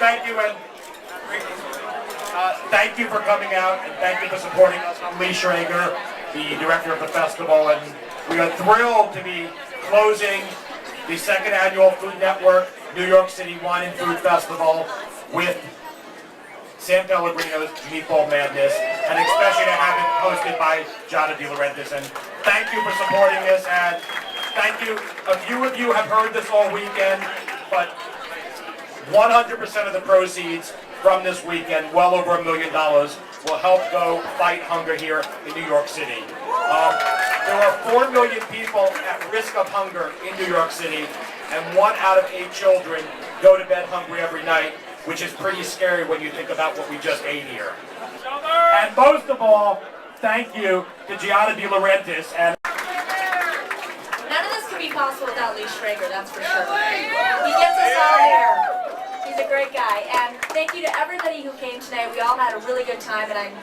thank you, and thank you for coming out, and thank you for supporting us. I'm Lee Schrager, the director of the festival, and we are thrilled to be closing the second annual Food Network New York City Wine and Food Festival with San Pellegrino's Meatball Madness, and especially to have it hosted by Giada De Laurentiis. And thank you for supporting this, and thank you. A few of you have heard this all weekend, but 100% of the proceeds from this weekend, well over $1 million, will help go fight hunger here in New York City. There are 4 million people at risk of hunger in New York City, and 1 out of 8 children go to bed hungry every night, which is pretty scary when you think about what we just ate here. And most of all, thank you to Giada De Laurentiis. And none of this could be possible without Lee Schrager, that's for sure. He gets us all here. He's a great guy. And thank you to everybody who came today. We all had a really good time, and I'm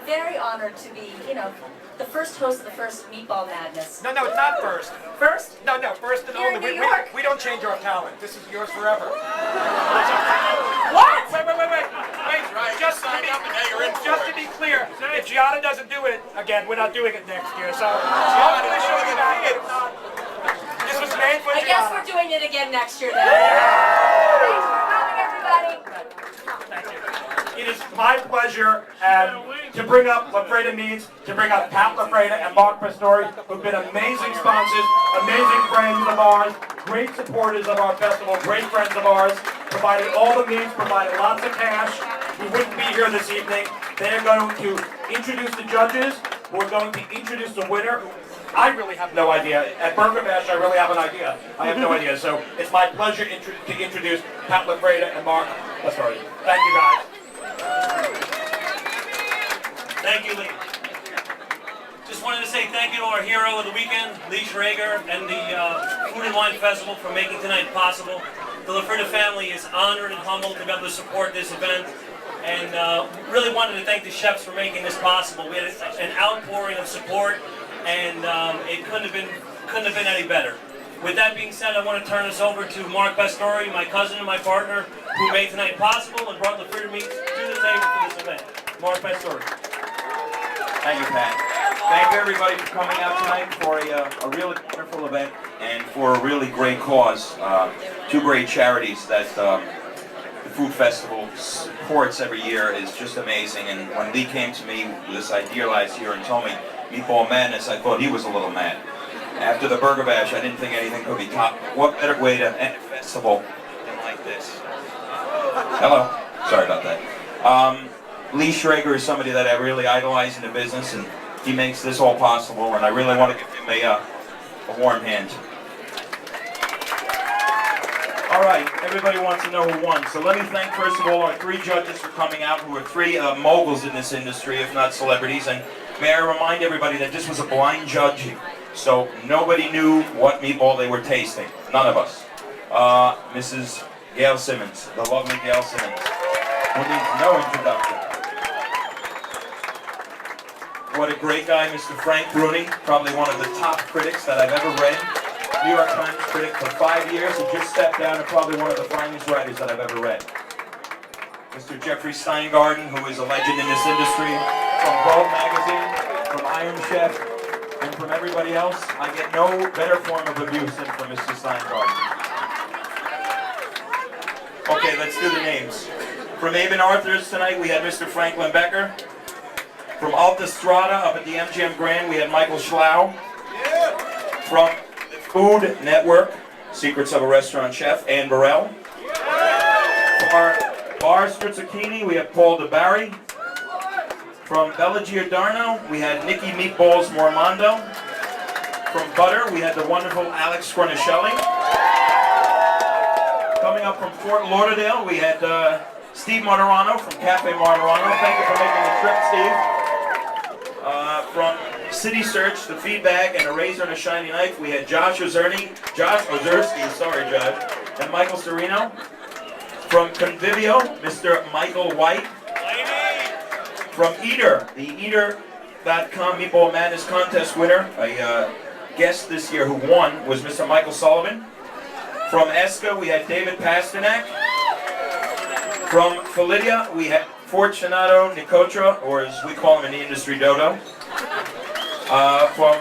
very honored to be, the first host of the first Meatball Madness. No, it's not first. First? No, first and Here only. in New York. We don't change our talent. This is yours forever. What? Wait. Right. Just to be clear, if Giada doesn't do it again, we're not doing it next year. So hopefully she'll be back. This was made for I Giada. guess we're doing it again next year then. Thanks for coming, everybody. Thank you. it is my pleasure to bring up Lafreda Meats, to bring up Pat Lafreda and Mark Pastore, who've been amazing sponsors, amazing friends of ours, great supporters of our festival, great friends of ours, provided all the meats, provided lots of cash. We wouldn't be here this evening. They're going to introduce the judges, who are going to introduce the winner. I really have no idea. At Burger Bash, I really have an idea. I have no idea. So it's my pleasure to introduce Pat Lafreda and Mark Pastore. Thank you, guys. Thank you, Lee. Just wanted to say thank you to our hero of the weekend, Lee Schrager, and the Food and Wine Festival for making tonight possible. The Lafreda family is honored and humbled to be able to support this event, and really wanted to thank the chefs for making this possible. We had an outpouring of support, and it couldn't have been any better. With that being said, I want to turn this over to Mark Pastore, my cousin and my partner, who made tonight possible and brought Lafreda Meats to the table for this event. Mark Pastore. Thank you, Pat. Thank you, everybody, for coming out tonight for a really wonderful event and for a really great cause. Two great charities that the Food Festival supports every year is just amazing. And when Lee came to me with this idea last year and told me Meatball Madness, I thought he was a little mad. After the Burger Bash, I didn't think anything could be topped. What better way to end a festival than like this? Hello. Sorry about that. Lee Schrager is somebody that I really idolize in the business, and he makes this all possible, and I really want to give him a warm hand. All right, everybody wants to know who won, so let me thank first of all our three judges for coming out, who are three moguls in this industry, if not celebrities, and may I remind everybody that this was a blind judging, so nobody knew what meatball they were tasting, none of us. Mrs. Gail Simmons, the lovely Gail Simmons, who needs no introduction. What a great guy, Mr. Frank Bruni, probably one of the top critics that I've ever read. New York Times critic for 5 years, he just stepped down and probably one of the finest writers that I've ever read. Mr. Jeffrey Steingarten, who is a legend in this industry, from Vogue magazine, from Iron Chef, and from everybody else. I get no better form of abuse than from Mr. Steingarten. Okay, let's do the names. From Aben Arthur's tonight, we had Mr. Franklin Becker. From Alta Strada up at the MGM Grand, we had Michael Schlau. From the Food Network, Secrets of a Restaurant Chef, Ann Burrell. From our Bar Strizzucchini, we have Paul DeBarry. From Bella Giordano, we had Nikki Meatballs Mormondo. From Butter, we had the wonderful Alex Scornicelli. Coming up from Fort Lauderdale, we had Steve Martirano from Cafe Martirano. Thank you for making the trip, Steve. From City Search, The Feedback, and A Razor and a Shiny Knife, we had Josh Ozerski, sorry Josh, and Michael Serino. From Convivio, Mr. Michael White. From Eater, the Eater.com Meatball Madness contest winner, a guest this year who won was Mr. Michael Sullivan. From Esca, we had David Pasternak. From Felidia, we had Fortunato Nicotra, or as we call him in the industry, Dodo. From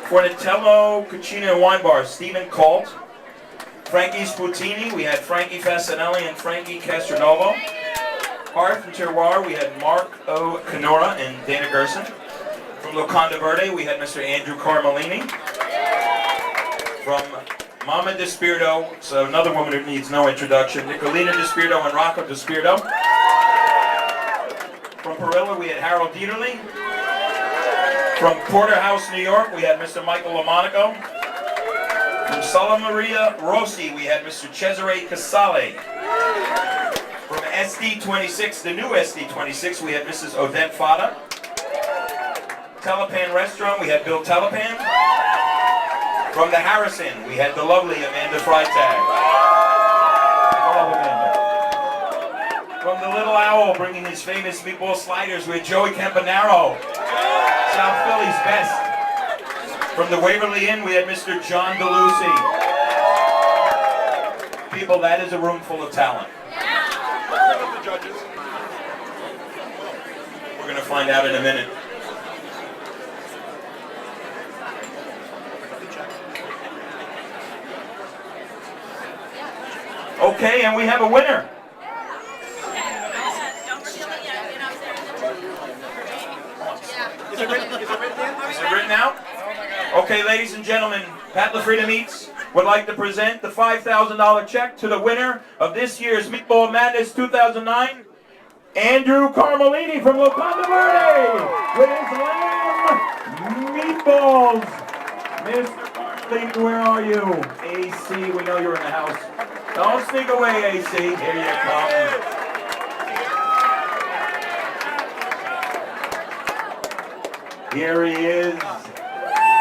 Fornitello Cucina and Wine Bar, Stephen Colt. Frankie Sputini, we had Frankie Fasanelli and Frankie Castronovo. Hearth and Terroir, we had Mark O. Canora and Dana Gerson. From Locanda Verde, we had Mr. Andrew Carmellini. From Mama DeSpirito, so another woman who needs no introduction, Nicolina DeSpirito and Rocco DeSpirito. From Perilla, we had Harold Dieterle. From Porterhouse, New York, we had Mr. Michael Lamonaco. From Sala Maria Rossi, we had Mr. Cesare Casale. From SD26, the new SD26, we had Mrs. Odette Fada. Telepan Restaurant, we had Bill Telepan. From the Harrison, we had the lovely Amanda Freitag. I love Amanda. From the Little Owl, bringing his famous meatball sliders, we had Joey Campanaro, South Philly's best. From the Waverly Inn, we had Mr. John DeLucy. People, that is a room full of talent. We're going to find out in a minute. Okay, and we have a winner. Is it written out? Okay, ladies and gentlemen, Pat LaFrida Meats would like to present the $5,000 check to the winner of this year's Meatball Madness 2009, Andrew Carmellini from Locanda Verde, with his lamb meatballs. Mr. Carmellini, where are you? AC, we know you're in the house. Don't sneak away, AC. Here you come. Here he is.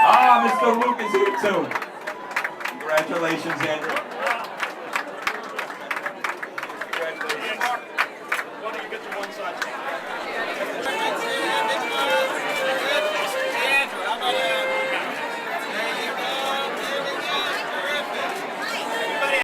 Ah, Mr. Luke is here too. Congratulations, Andrew.